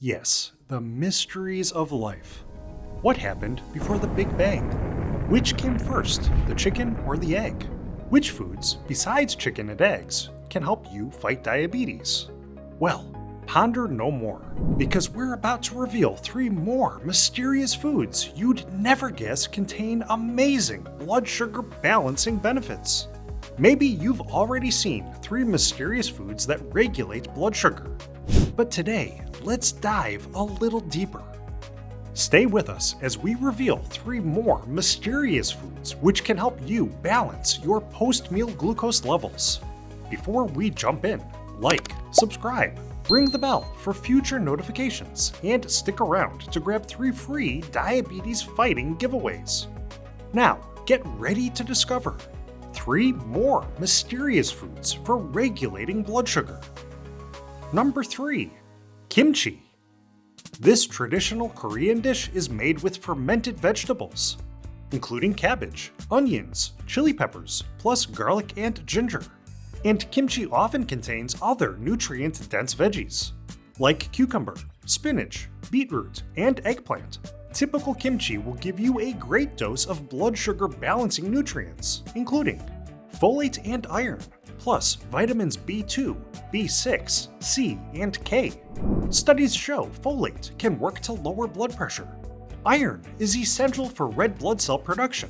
Yes, the mysteries of life. What happened before the Big Bang? Which came first, the chicken or the egg? Which foods, besides chicken and eggs, can help you fight diabetes? Well, ponder no more, because we're about to reveal 3 more mysterious foods you'd never guess contain amazing blood sugar balancing benefits. Maybe you've already seen 3 mysterious foods that regulate blood sugar. But today, let's dive a little deeper. Stay with us as we reveal 3 more mysterious foods which can help you balance your post-meal glucose levels. Before we jump in, like, subscribe, ring the bell for future notifications, and stick around to grab 3 free diabetes-fighting giveaways. Now, get ready to discover 3 more mysterious foods for regulating blood sugar. Number 3. Kimchi. This traditional Korean dish is made with fermented vegetables, including cabbage, onions, chili peppers, plus garlic and ginger. And kimchi often contains other nutrient-dense veggies, like cucumber, spinach, beetroot, and eggplant. Typical kimchi will give you a great dose of blood sugar balancing nutrients, including folate and iron, plus vitamins B2, B6, C, and K. Studies show folate can work to lower blood pressure. Iron is essential for red blood cell production.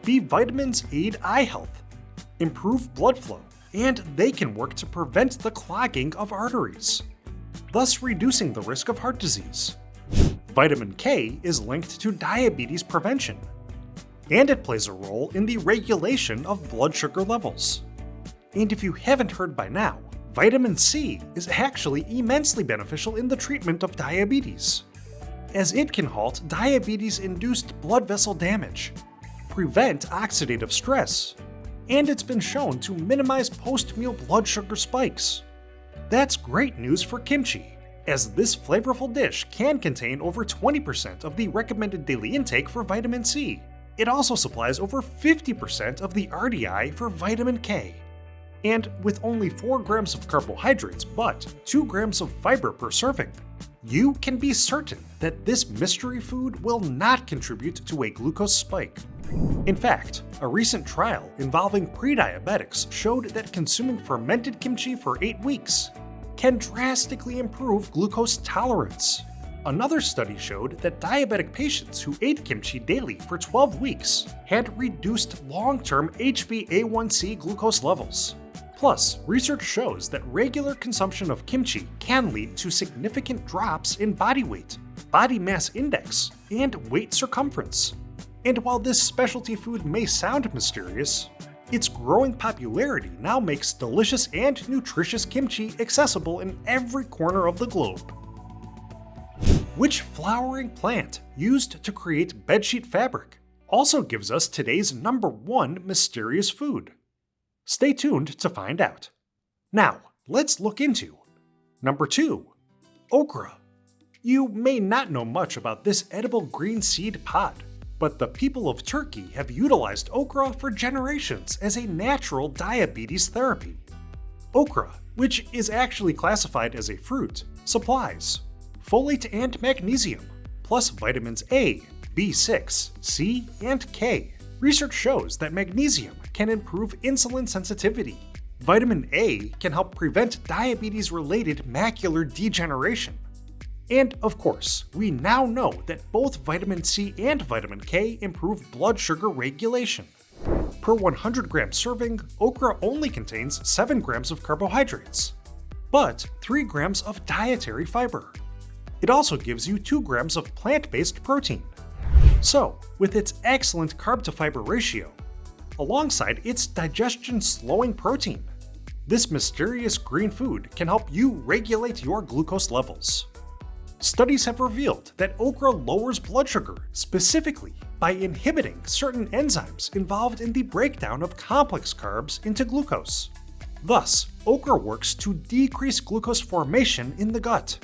B vitamins aid eye health, improve blood flow, and they can work to prevent the clogging of arteries, thus reducing the risk of heart disease. Vitamin K is linked to diabetes prevention, and it plays a role in the regulation of blood sugar levels. And if you haven't heard by now, vitamin C is actually immensely beneficial in the treatment of diabetes, as it can halt diabetes-induced blood vessel damage, prevent oxidative stress, and it's been shown to minimize post-meal blood sugar spikes. That's great news for kimchi, as this flavorful dish can contain over 20% of the recommended daily intake for vitamin C. It also supplies over 50% of the RDI for vitamin K. And with only 4 grams of carbohydrates but 2 grams of fiber per serving, you can be certain that this mystery food will not contribute to a glucose spike. In fact, a recent trial involving pre-diabetics showed that consuming fermented kimchi for 8 weeks can drastically improve glucose tolerance. Another study showed that diabetic patients who ate kimchi daily for 12 weeks had reduced long-term HbA1c glucose levels. Plus, research shows that regular consumption of kimchi can lead to significant drops in body weight, body mass index, and weight circumference. And while this specialty food may sound mysterious, its growing popularity now makes delicious and nutritious kimchi accessible in every corner of the globe. Which flowering plant used to create bedsheet fabric also gives us today's number 1 mysterious food? Stay tuned to find out. Now, let's look into number 2. Okra. You may not know much about this edible green seed pod, but the people of Turkey have utilized okra for generations as a natural diabetes therapy. Okra, which is actually classified as a fruit, supplies folate and magnesium, plus vitamins A, B6, C, and K. Research shows that magnesium can improve insulin sensitivity. Vitamin A can help prevent diabetes-related macular degeneration. And of course, we now know that both vitamin C and vitamin K improve blood sugar regulation. Per 100 gram serving, okra only contains 7 grams of carbohydrates, but 3 grams of dietary fiber. It also gives you 2 grams of plant-based protein. So, with its excellent carb-to-fiber ratio, alongside its digestion-slowing protein, this mysterious green food can help you regulate your glucose levels. Studies have revealed that okra lowers blood sugar specifically by inhibiting certain enzymes involved in the breakdown of complex carbs into glucose. Thus, okra works to decrease glucose formation in the gut.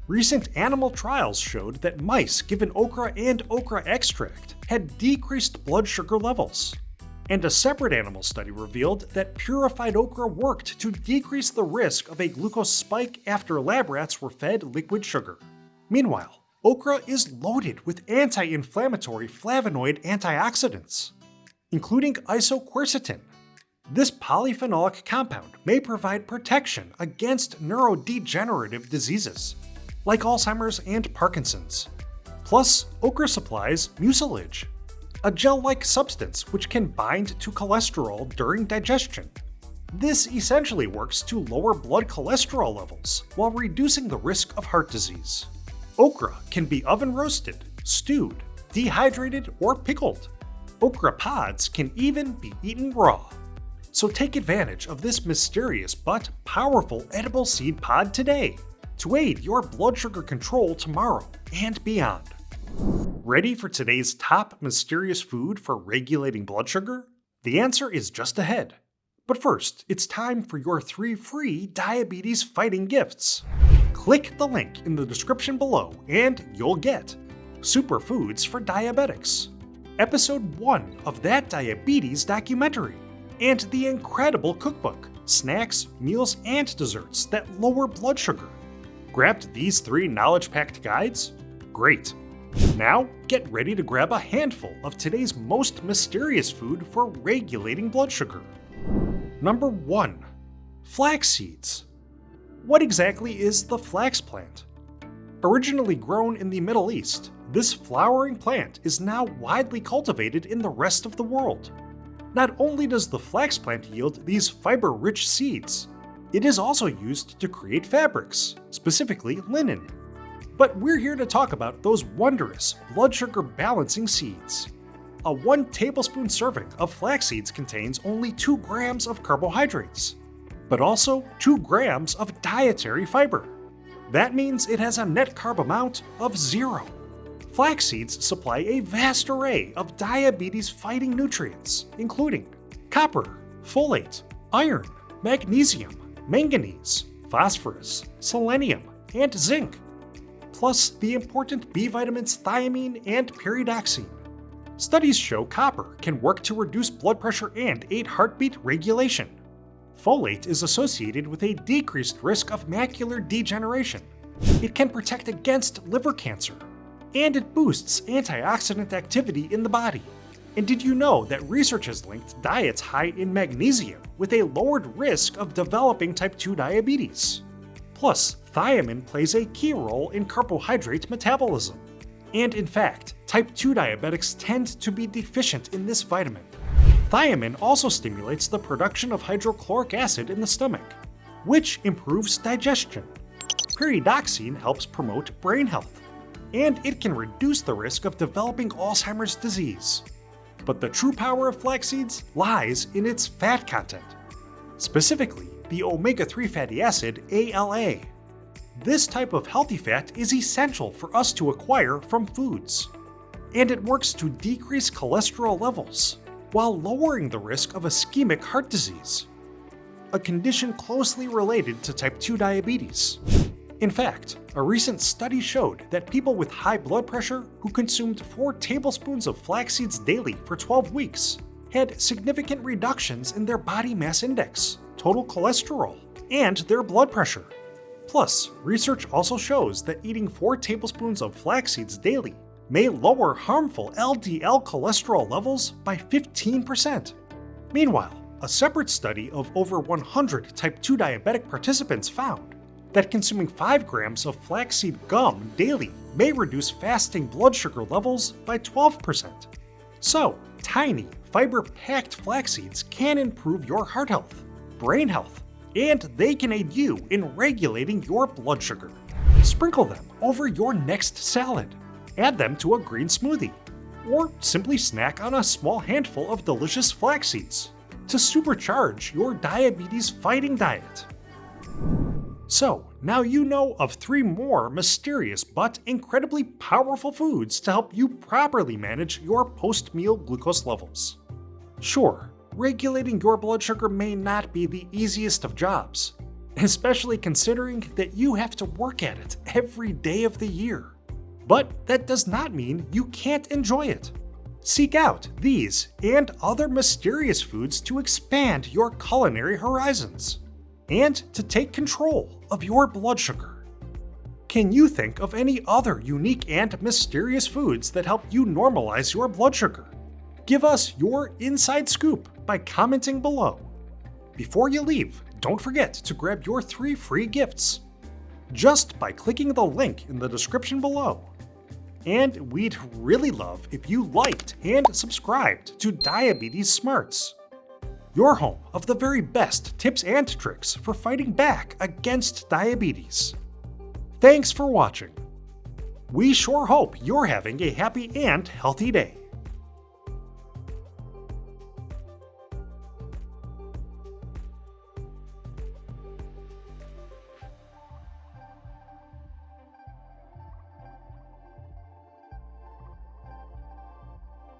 Recent animal trials showed that mice given okra and okra extract had decreased blood sugar levels. And a separate animal study revealed that purified okra worked to decrease the risk of a glucose spike after lab rats were fed liquid sugar. Meanwhile, okra is loaded with anti-inflammatory flavonoid antioxidants, including isoquercetin. This polyphenolic compound may provide protection against neurodegenerative diseases, like Alzheimer's and Parkinson's. Plus, okra supplies mucilage, a gel-like substance which can bind to cholesterol during digestion. This essentially works to lower blood cholesterol levels while reducing the risk of heart disease. Okra can be oven roasted, stewed, dehydrated, or pickled. Okra pods can even be eaten raw. So take advantage of this mysterious but powerful edible seed pod today to aid your blood sugar control tomorrow and beyond. Ready for today's top mysterious food for regulating blood sugar? The answer is just ahead. But first, it's time for your 3 free diabetes-fighting gifts. Click the link in the description below and you'll get Superfoods for Diabetics, Episode 1 of That Diabetes documentary, and the incredible cookbook, Snacks, Meals, and Desserts That Lower Blood Sugar. Grabbed these 3 knowledge-packed guides? Great! Now, get ready to grab a handful of today's most mysterious food for regulating blood sugar. Number 1. Flax seeds. What exactly is the flax plant? Originally grown in the Middle East, this flowering plant is now widely cultivated in the rest of the world. Not only does the flax plant yield these fiber-rich seeds, it is also used to create fabrics, specifically linen. But we're here to talk about those wondrous blood sugar balancing seeds. A 1 tablespoon serving of flax seeds contains only 2 grams of carbohydrates, but also 2 grams of dietary fiber. That means it has a net carb amount of 0. Flax seeds supply a vast array of diabetes-fighting nutrients, including copper, folate, iron, magnesium, manganese, phosphorus, selenium, and zinc, plus the important B vitamins thiamine and pyridoxine. Studies show copper can work to reduce blood pressure and aid heartbeat regulation. Folate is associated with a decreased risk of macular degeneration. It can protect against liver cancer, and it boosts antioxidant activity in the body. And did you know that research has linked diets high in magnesium with a lowered risk of developing type 2 diabetes? Plus, thiamine plays a key role in carbohydrate metabolism. And in fact, type 2 diabetics tend to be deficient in this vitamin. Thiamine also stimulates the production of hydrochloric acid in the stomach, which improves digestion. Pyridoxine helps promote brain health, and it can reduce the risk of developing Alzheimer's disease. But the true power of flax seeds lies in its fat content, specifically the omega-3 fatty acid ALA. This type of healthy fat is essential for us to acquire from foods, and it works to decrease cholesterol levels while lowering the risk of ischemic heart disease, a condition closely related to type 2 diabetes. In fact, a recent study showed that people with high blood pressure who consumed 4 tablespoons of flax seeds daily for 12 weeks had significant reductions in their body mass index, total cholesterol, and their blood pressure. Plus, research also shows that eating 4 tablespoons of flax seeds daily may lower harmful LDL cholesterol levels by 15%. Meanwhile, a separate study of over 100 type 2 diabetic participants found that consuming 5 grams of flaxseed gum daily may reduce fasting blood sugar levels by 12%. So, tiny, fiber-packed flax seeds can improve your heart health, brain health, and they can aid you in regulating your blood sugar. Sprinkle them over your next salad, add them to a green smoothie, or simply snack on a small handful of delicious flax seeds to supercharge your diabetes-fighting diet. So, now you know of 3 more mysterious but incredibly powerful foods to help you properly manage your post-meal glucose levels. Sure, regulating your blood sugar may not be the easiest of jobs, especially considering that you have to work at it every day of the year. But that does not mean you can't enjoy it. Seek out these and other mysterious foods to expand your culinary horizons and to take control of your blood sugar. Can you think of any other unique and mysterious foods that help you normalize your blood sugar? Give us your inside scoop by commenting below. Before you leave, don't forget to grab your 3 free gifts just by clicking the link in the description below. And we'd really love if you liked and subscribed to Diabetes Smarts, your home of the very best tips and tricks for fighting back against diabetes. Thanks for watching. We sure hope you're having a happy and healthy day.